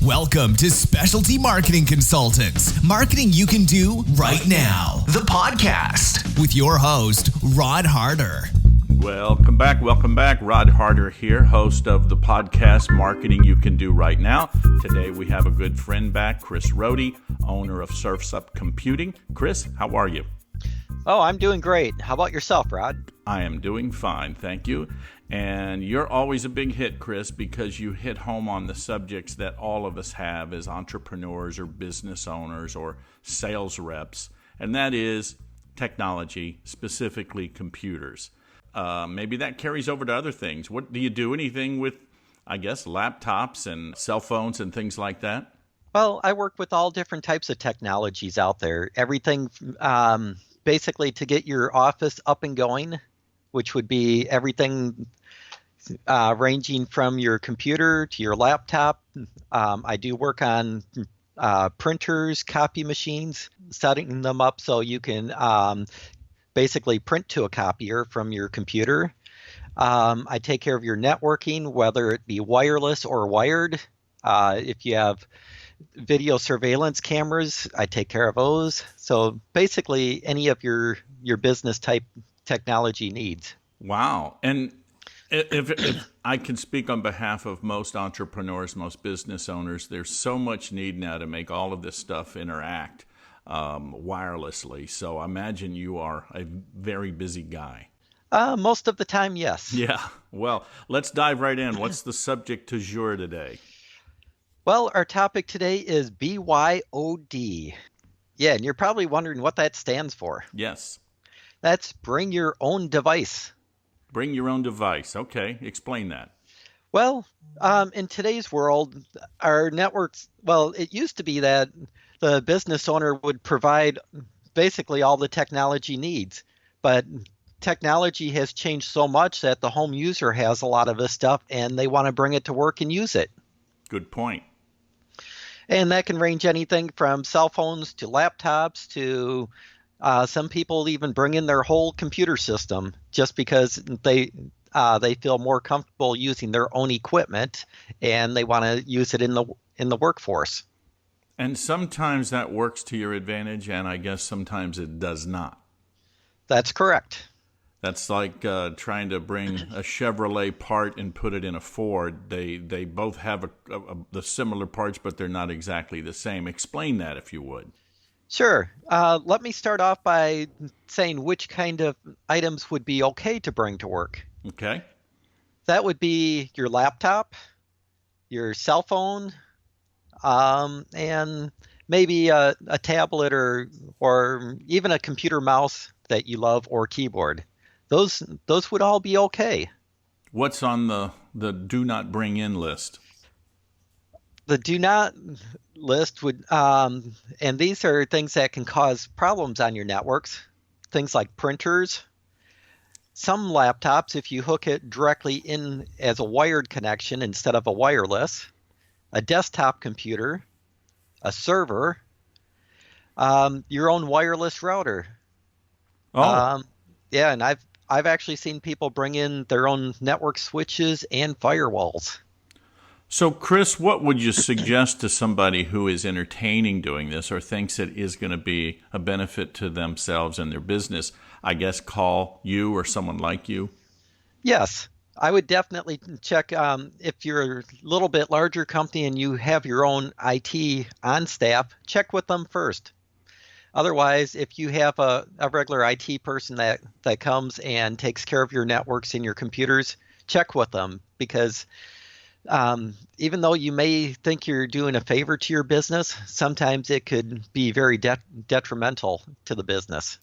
Welcome to Specialty Marketing Consultants, marketing you can do right now. The podcast with your host, Rod Harter. Welcome back. Rod Harter here, host of the podcast Marketing You Can Do Right Now. Today we have a good friend back, Chris Rohde, owner of Surf's Up Computing. Chris, how are you? Oh, I'm doing great. How about yourself, Rod? I am doing fine, thank you. And you're always a big hit, Chris, because you hit home on the subjects that all of us have as entrepreneurs or business owners or sales reps, and that is technology, specifically computers. Maybe that carries over to other things. What do you do? Anything with, I guess, laptops and cell phones and things like that? Well, I work with all different types of technologies out there. Everything basically to get your office up and going, which would be everything ranging from your computer to your laptop. I do work on printers, copy machines, setting them up so you can basically print to a copier from your computer. I take care of your networking, whether it be wireless or wired. If you have video surveillance cameras, I take care of those. So basically any of your business type technology needs. Wow. And if I can speak on behalf of most entrepreneurs, most business owners, there's so much need now to make all of this stuff interact wirelessly. So I imagine you are a very busy guy. Most of the time, yes. Yeah. Well, let's dive right in. What's the subject du jour today? Well, our topic today is BYOD. Yeah, and you're probably wondering what that stands for. Yes. That's bring your own device. Bring your own device. Okay. Explain that. Well, in today's world, our networks, it used to be that the business owner would provide basically all the technology needs, but technology has changed so much that the home user has a lot of this stuff and they want to bring it to work and use it. Good point. And that can range anything from cell phones to laptops to some people even bring in their whole computer system just because they feel more comfortable using their own equipment and they want to use it in the workforce. And sometimes that works to your advantage, and I guess sometimes it does not. That's correct. That's like trying to bring a Chevrolet part and put it in a Ford. They both have the similar parts, but they're not exactly the same. Explain that, if you would. Sure. Let me start off by saying which kind of items would be okay to bring to work. Okay. That would be your laptop, your cell phone, and maybe a tablet or even a computer mouse that you love or keyboard. Those would all be okay. What's on the do not bring in list? The do not list would, and these are things that can cause problems on your networks. Things like printers. Some laptops, if you hook it directly in as a wired connection instead of a wireless, a desktop computer, a server, your own wireless router. Oh. Yeah, and I've actually seen people bring in their own network switches and firewalls. So, Chris, what would you suggest to somebody who is entertaining doing this or thinks it is going to be a benefit to themselves and their business? I guess call you or someone like you? Yes, I would definitely check if you're a little bit larger company and you have your own IT on staff, check with them first. Otherwise, if you have a regular IT person that comes and takes care of your networks and your computers, check with them because even though you may think you're doing a favor to your business, sometimes it could be very detrimental to the business.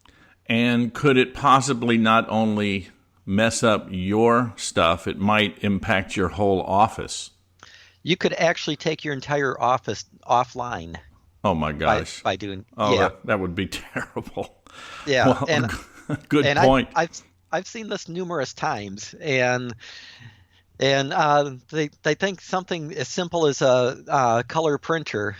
And could it possibly not only mess up your stuff, it might impact your whole office? You could actually take your entire office offline. Oh my gosh! By doing that would be terrible. Yeah, well, and good point. I've seen this numerous times, and they think something as simple as a color printer,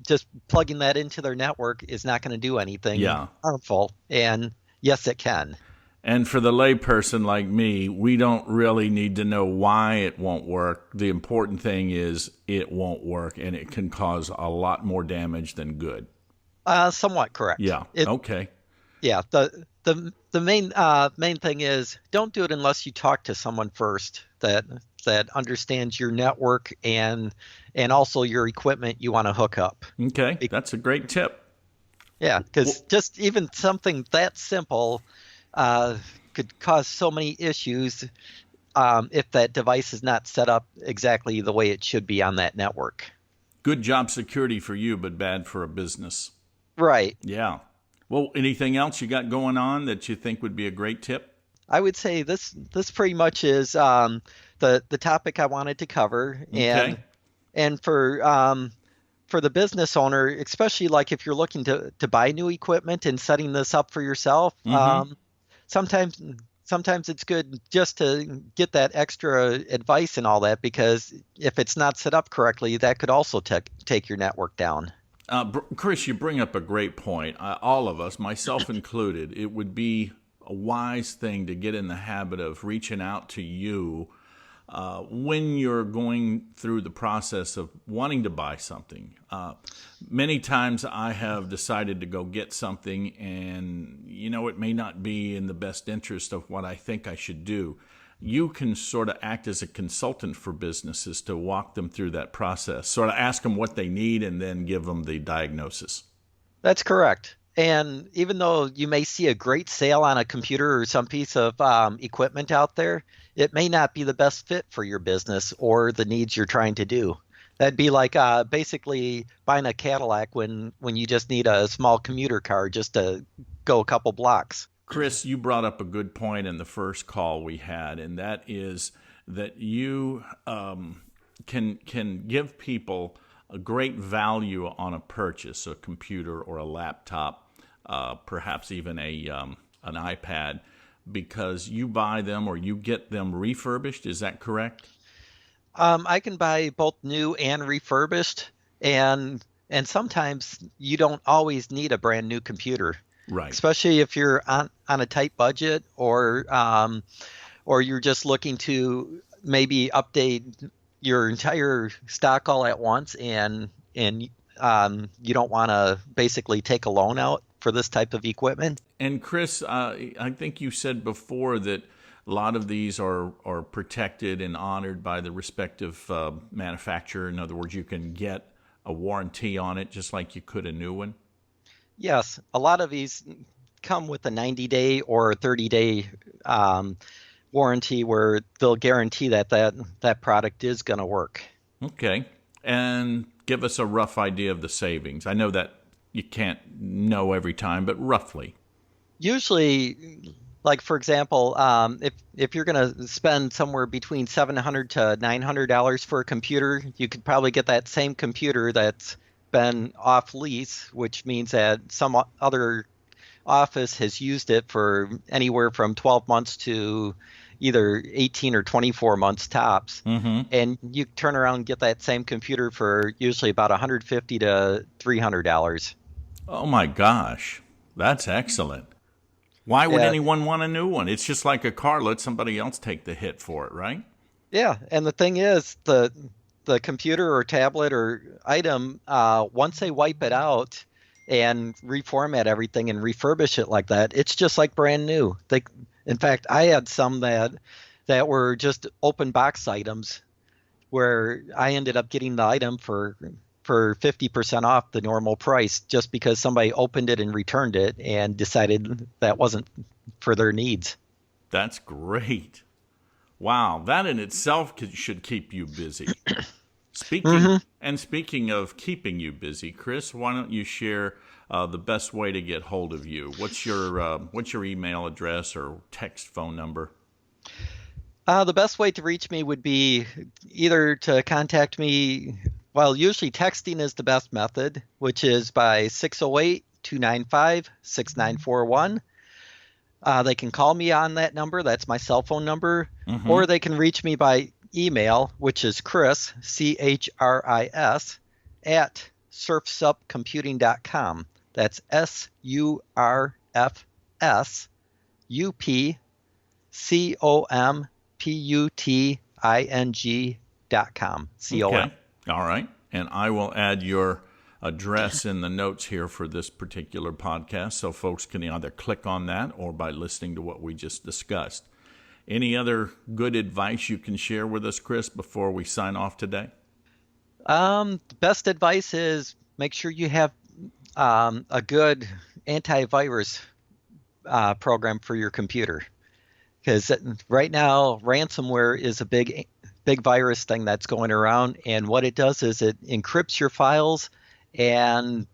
just plugging that into their network is not going to do anything harmful. And yes, it can. And for the layperson like me, we don't really need to know why it won't work. The important thing is it won't work, and it can cause a lot more damage than good. Somewhat correct. Yeah. Okay. Yeah. The main thing is don't do it unless you talk to someone first that understands your network and also your equipment you want to hook up. Okay. That's a great tip. Yeah, because just even something that simple could cause so many issues if that device is not set up exactly the way it should be on that network. Good job security for you, but bad for a business. Right. Yeah. Well, anything else you got going on that you think would be a great tip? I would say this pretty much is the topic I wanted to cover, Okay. and for the business owner, especially like if you're looking to buy new equipment and setting this up for yourself, sometimes it's good just to get that extra advice and all that, because if it's not set up correctly, that could also take your network down. Chris, you bring up a great point. All of us, myself included, it would be a wise thing to get in the habit of reaching out to you when you're going through the process of wanting to buy something. Many times I have decided to go get something and, it may not be in the best interest of what I think I should do. You can sort of act as a consultant for businesses to walk them through that process, sort of ask them what they need and then give them the diagnosis. That's correct. And even though you may see a great sale on a computer or some piece of equipment out there, it may not be the best fit for your business or the needs you're trying to do. That'd be like basically buying a Cadillac when you just need a small commuter car just to go a couple blocks. Chris, you brought up a good point in the first call we had, and that is that you can give people a great value on a purchase, a computer or a laptop, perhaps even an iPad, because you buy them or you get them refurbished. Is that correct? I can buy both new and refurbished, and sometimes you don't always need a brand new computer. Right. Especially if you're on a tight budget or you're just looking to maybe update your entire stock all at once and you don't want to basically take a loan out for this type of equipment. And Chris, I think you said before that a lot of these are protected and honored by the respective manufacturer. In other words, you can get a warranty on it just like you could a new one. Yes, a lot of these come with a 90-day or a 30-day warranty where they'll guarantee that product is going to work. Okay. And give us a rough idea of the savings. I know that you can't know every time, but roughly. Usually, like for example, if you're going to spend somewhere between $700 to $900 for a computer, you could probably get that same computer that's been off lease, which means that some other office has used it for anywhere from 12 months to either 18 or 24 months tops. Mm-hmm. And you turn around and get that same computer for usually about $150 to $300. Oh my gosh, that's excellent. Why would anyone want a new one? It's just like a car. Let somebody else take the hit for it, right? Yeah, and the thing is, the computer or tablet or item, once they wipe it out and reformat everything and refurbish it like that, it's just like brand new. In fact, I had some that were just open box items where I ended up getting the item for 50% off the normal price just because somebody opened it and returned it and decided that wasn't for their needs. That's great. Wow, that in itself should keep you busy. Speaking of keeping you busy, Chris, why don't you share the best way to get hold of you? What's your email address or text phone number? The best way to reach me would be either to contact me. Well, usually texting is the best method, which is by 608-295-6941. They can call me on that number. That's my cell phone number. Mm-hmm. Or they can reach me by email, which is Chris, CHRIS, at surfsupcomputing.com. That's SURFS upcomputing.com. Okay. All right. And I will add your address in the notes here for this particular podcast so folks can either click on that or by listening to what we just discussed. Any other good advice you can share with us, Chris, before we sign off today? The best advice is make sure you have a good antivirus program for your computer. Because right now, ransomware is a big virus thing that's going around. And what it does is it encrypts your files. And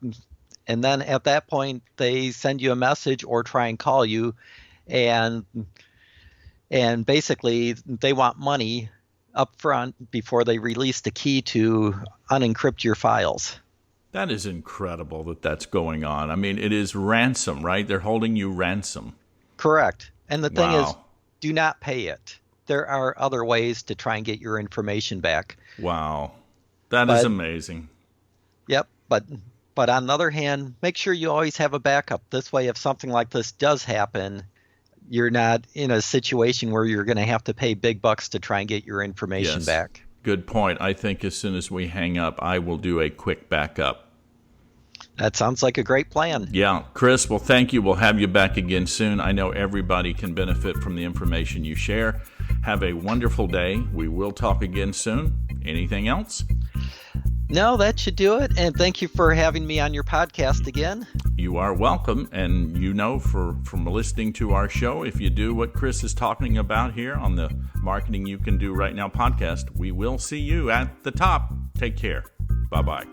then at that point, they send you a message or try and call you. And basically, they want money up front before they release the key to unencrypt your files. That is incredible that that's going on. I mean, it is ransom, right? They're holding you ransom. Correct. And the thing is, Wow. do not pay it. There are other ways to try and get your information back. Wow. That is amazing. Yep. But on the other hand, make sure you always have a backup. This way, if something like this does happen, you're not in a situation where you're going to have to pay big bucks to try and get your information back. Good point. I think as soon as we hang up, I will do a quick backup. That sounds like a great plan. Yeah. Chris, well, thank you. We'll have you back again soon. I know everybody can benefit from the information you share. Have a wonderful day. We will talk again soon. Anything else? No, that should do it. And thank you for having me on your podcast again. You are welcome. And you know, from listening to our show, if you do what Chris is talking about here on the Marketing You Can Do Right Now podcast, we will see you at the top. Take care. Bye-bye.